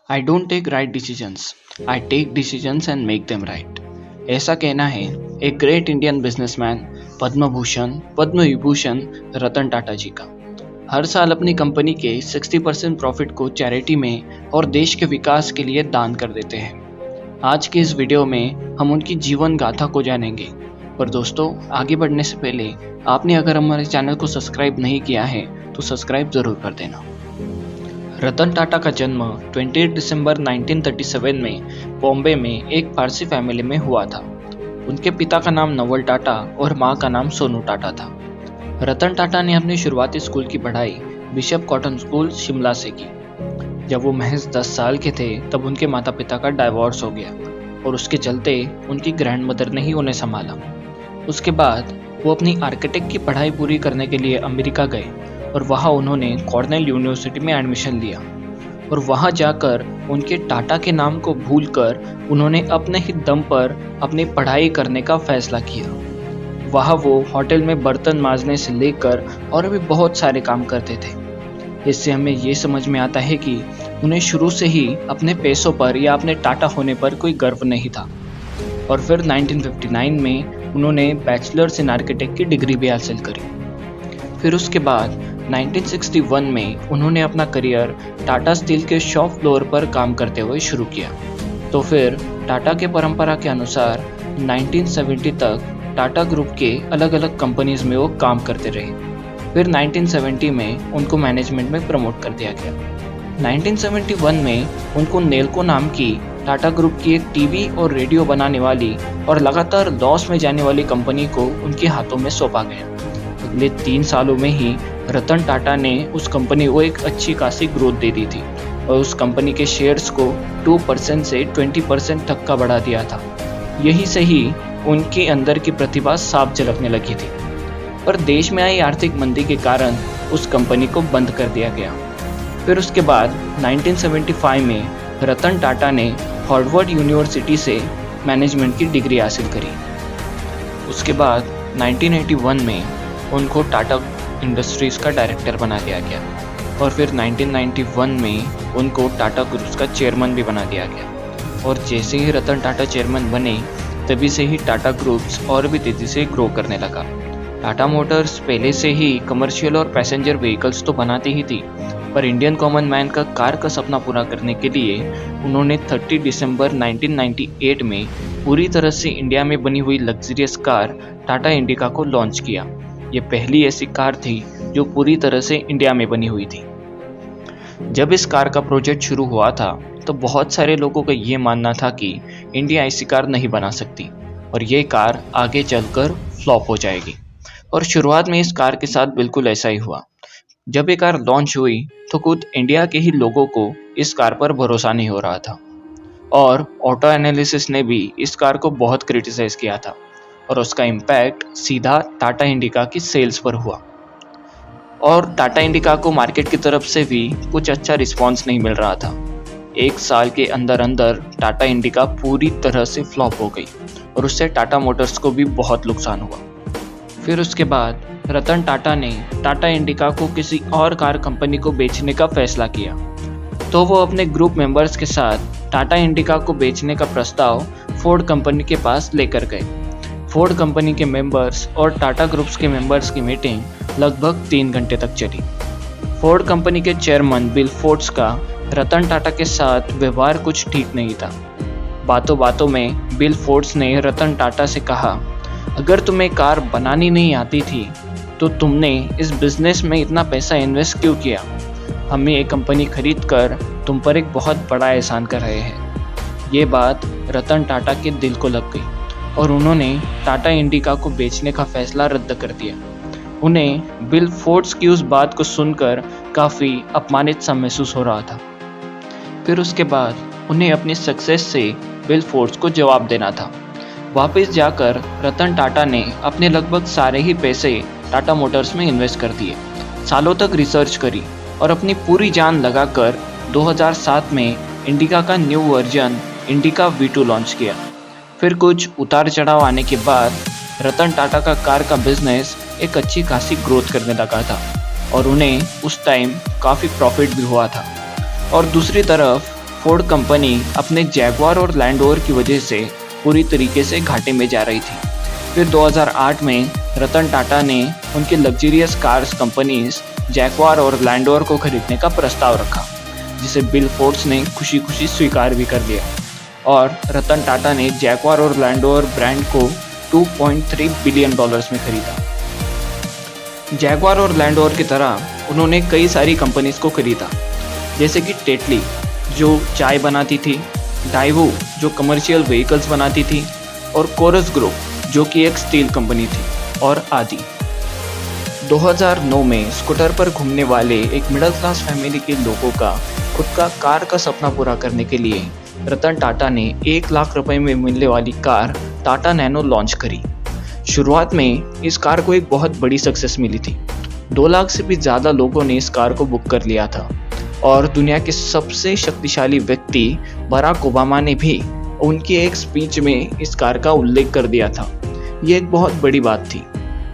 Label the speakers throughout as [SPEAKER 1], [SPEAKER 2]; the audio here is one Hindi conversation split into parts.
[SPEAKER 1] I don't take right decisions, I take decisions and make them right. ऐसा कहना है एक great Indian businessman, Padma Bhushan, Padma Vibhushan Ratan Tata ji का। हर साल अपनी कंपनी के 60% प्रॉफिट को चैरिटी में और देश के विकास के लिए दान कर देते हैं। आज के इस वीडियो में हम उनकी जीवन गाथा को जानेंगे। पर दोस्तों, आगे बढ़ने से पहले आपने अगर हमारे चैनल को सब्सक्राइब नहीं किया है तो सब्सक्राइब जरूर कर देना। रतन टाटा का जन्म 28 दिसंबर 1937 में बॉम्बे में एक पारसी फैमिली में हुआ था। उनके पिता का नाम नवल टाटा और मां का नाम सोनू टाटा था। रतन टाटा ने अपनी शुरुआती स्कूल की पढ़ाई बिशप कॉटन स्कूल शिमला से की। जब वो महज 10 साल के थे तब उनके माता पिता का डाइवोर्स हो गया और उसके चलते उनकी ग्रैंडमदर ने ही उन्हें संभाला। उसके बाद वो अपनी आर्किटेक्ट की पढ़ाई पूरी करने के लिए अमेरिका गए और वहाँ उन्होंने कॉर्नेल यूनिवर्सिटी में एडमिशन लिया और वहाँ जाकर उनके टाटा के नाम को भूलकर उन्होंने अपने ही दम पर अपनी पढ़ाई करने का फैसला किया। वहाँ वो होटल में बर्तन मांजने से लेकर और भी बहुत सारे काम करते थे। इससे हमें ये समझ में आता है कि उन्हें शुरू से ही अपने पैसों पर या अपने टाटा होने पर कोई गर्व नहीं था। और फिर 1959 में उन्होंने बैचलर्स इन आर्किटेक्ट की डिग्री भी हासिल करी। फिर उसके बाद 1961 में उन्होंने अपना करियर टाटा स्टील के शॉप फ्लोर पर काम करते हुए शुरू किया। तो फिर टाटा के परंपरा के अनुसार 1970 तक टाटा ग्रुप के अलग अलग कंपनीज में वो काम करते रहे। फिर 1970 में उनको मैनेजमेंट में प्रमोट कर दिया गया। 1971 में उनको नेल्को नाम की टाटा ग्रुप की एक टीवी और रेडियो बनाने वाली और लगातार लॉस में जाने वाली कंपनी को उनके हाथों में सौंपा गया। अगले 3 सालों में ही रतन टाटा ने उस कंपनी को एक अच्छी खासी ग्रोथ दे दी थी और उस कंपनी के शेयर्स को 2% से 20% तक का बढ़ा दिया था। यही सही, उनके अंदर की प्रतिभा साफ झलकने लगी थी। पर देश में आई आर्थिक मंदी के कारण उस कंपनी को बंद कर दिया गया। फिर उसके बाद 1975 में रतन टाटा ने हार्वर्ड यूनिवर्सिटी से मैनेजमेंट की डिग्री हासिल करी। उसके बाद 1981 में उनको टाटा इंडस्ट्रीज़ का डायरेक्टर बना दिया गया और फिर 1991 में उनको टाटा ग्रुप्स का चेयरमैन भी बना दिया गया। और जैसे ही रतन टाटा चेयरमैन बने तभी से ही टाटा ग्रुप्स और भी तेज़ी से ग्रो करने लगा। टाटा मोटर्स पहले से ही कमर्शियल और पैसेंजर व्हीकल्स तो बनाती ही थी, पर इंडियन कॉमन मैन का कार का सपना पूरा करने के लिए उन्होंने 30 दिसंबर 1998 में पूरी तरह से इंडिया में बनी हुई लग्जरियस कार टाटा इंडिका को लॉन्च किया। ये पहली ऐसी कार थी जो पूरी तरह से इंडिया में बनी हुई थी। जब इस कार का प्रोजेक्ट शुरू हुआ था तो बहुत सारे लोगों का ये मानना था कि इंडिया ऐसी कार नहीं बना सकती और ये कार आगे चलकर फ्लॉप हो जाएगी। और शुरुआत में इस कार के साथ बिल्कुल ऐसा ही हुआ। जब ये कार लॉन्च हुई तो खुद इंडिया के ही लोगों को इस कार पर भरोसा नहीं हो रहा था और ऑटो एनालिसिस ने भी इस कार को बहुत क्रिटिसाइज किया था और उसका इम्पैक्ट सीधा टाटा इंडिका की सेल्स पर हुआ। और टाटा इंडिका को मार्केट की तरफ से भी कुछ अच्छा रिस्पांस नहीं मिल रहा था। 1 साल के अंदर अंदर टाटा इंडिका पूरी तरह से फ्लॉप हो गई और उससे टाटा मोटर्स को भी बहुत नुकसान हुआ। फिर उसके बाद रतन टाटा ने टाटा इंडिका को किसी और कार कंपनी को बेचने का फैसला किया। तो वो अपने ग्रुप मेंबर्स के साथ टाटा इंडिका को बेचने का प्रस्ताव फोर्ड कंपनी के पास लेकर गए। फोर्ड कंपनी के मेंबर्स और टाटा ग्रुप्स के मेंबर्स की मीटिंग लगभग 3 घंटे तक चली। फोर्ड कंपनी के चेयरमैन बिल फोर्ड्स का रतन टाटा के साथ व्यवहार कुछ ठीक नहीं था। बातों बातों में बिल फोर्ड्स ने रतन टाटा से कहा, अगर तुम्हें कार बनानी नहीं आती थी तो तुमने इस बिजनेस में इतना पैसा इन्वेस्ट क्यों किया? हमें एक कंपनी खरीद कर तुम पर एक बहुत बड़ा एहसान कर रहे हैं। ये बात रतन टाटा के दिल को लग गई और उन्होंने टाटा इंडिका को बेचने का फैसला रद्द कर दिया। उन्हें बिल फोर्ड्स की उस बात को सुनकर काफ़ी अपमानित सा महसूस हो रहा था। फिर उसके बाद उन्हें अपनी सक्सेस से बिल फोर्ड्स को जवाब देना था। वापस जाकर रतन टाटा ने अपने लगभग सारे ही पैसे टाटा मोटर्स में इन्वेस्ट कर दिए, सालों तक रिसर्च करी और अपनी पूरी जान लगाकर 2007 में इंडिका का new version indica V2 launch किया। फिर कुछ उतार चढ़ाव आने के बाद रतन टाटा का कार का बिजनेस एक अच्छी खासी ग्रोथ करने लगा था और उन्हें उस टाइम काफ़ी प्रॉफिट भी हुआ था। और दूसरी तरफ फोर्ड कंपनी अपने जैगवार और लैंड रोवर की वजह से पूरी तरीके से घाटे में जा रही थी। फिर 2008 में रतन टाटा ने उनकी लग्जरियस कार्स कंपनीज जैगवार और लैंड रोवर को खरीदने का प्रस्ताव रखा, जिसे बिल फोर्ड्स ने खुशी खुशी स्वीकार भी कर लिया और रतन टाटा ने जैगवार और लैंड रोवर ब्रांड को $2.3 बिलियन में खरीदा। जैगवार और लैंड रोवर की तरह उन्होंने कई सारी कंपनीज को खरीदा, जैसे कि टेटली जो चाय बनाती थी, डाइवो जो कमर्शियल व्हीकल्स बनाती थी और कोरस ग्रुप जो कि एक स्टील कंपनी थी और आदि। 2009 में स्कूटर पर घूमने वाले एक मिडिल क्लास फैमिली के लोगों का खुद का कार का सपना पूरा करने के लिए रतन टाटा ने 1 लाख रुपए में मिलने वाली कार टाटा नैनो लॉन्च करी। शुरुआत में इस कार को एक बहुत बड़ी सक्सेस मिली थी। 2 लाख से भी ज़्यादा लोगों ने इस कार को बुक कर लिया था और दुनिया के सबसे शक्तिशाली व्यक्ति बराक ओबामा ने भी उनकी एक स्पीच में इस कार का उल्लेख कर दिया था। ये एक बहुत बड़ी बात थी,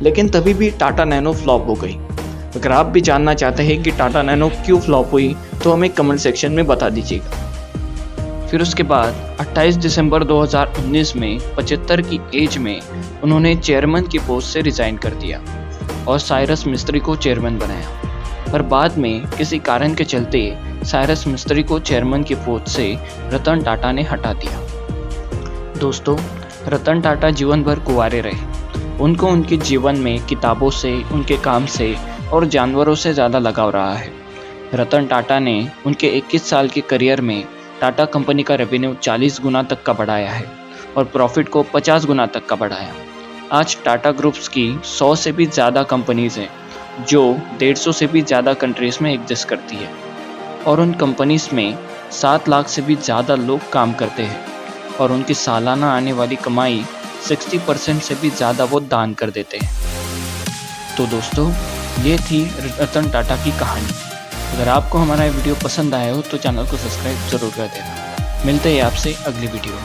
[SPEAKER 1] लेकिन तभी भी टाटा नैनो फ्लॉप हो गई। अगर आप भी जानना चाहते हैं कि टाटा नैनो क्यों फ्लॉप हुई तो हमें कमेंट सेक्शन में बता दीजिएगा। फिर उसके बाद 28 दिसंबर 2019 में 75 की एज में उन्होंने चेयरमैन की पोस्ट से रिज़ाइन कर दिया और साइरस मिस्त्री को चेयरमैन बनाया। पर बाद में किसी कारण के चलते साइरस मिस्त्री को चेयरमैन की पोस्ट से रतन टाटा ने हटा दिया। दोस्तों, रतन टाटा जीवन भर कुंवारे रहे। उनको उनके जीवन में किताबों से, उनके काम से और जानवरों से ज़्यादा लगाव रहा है। रतन टाटा ने उनके 21 साल के करियर में टाटा कंपनी का रेवेन्यू 40 गुना तक का बढ़ाया है और प्रॉफिट को 50 गुना तक का बढ़ाया। आज टाटा ग्रुप्स की 100 से भी ज़्यादा कंपनीज हैं जो 150 से भी ज़्यादा कंट्रीज़ में एग्जिस्ट करती है और उन कंपनीज में 7 लाख से भी ज़्यादा लोग काम करते हैं और उनकी सालाना आने वाली कमाई 60% से भी ज़्यादा वो दान कर देते हैं। तो दोस्तों, ये थी रतन टाटा की कहानी। अगर आपको हमारा वीडियो पसंद आया हो तो चैनल को सब्सक्राइब ज़रूर कर देना। मिलते हैं आपसे अगली वीडियो में।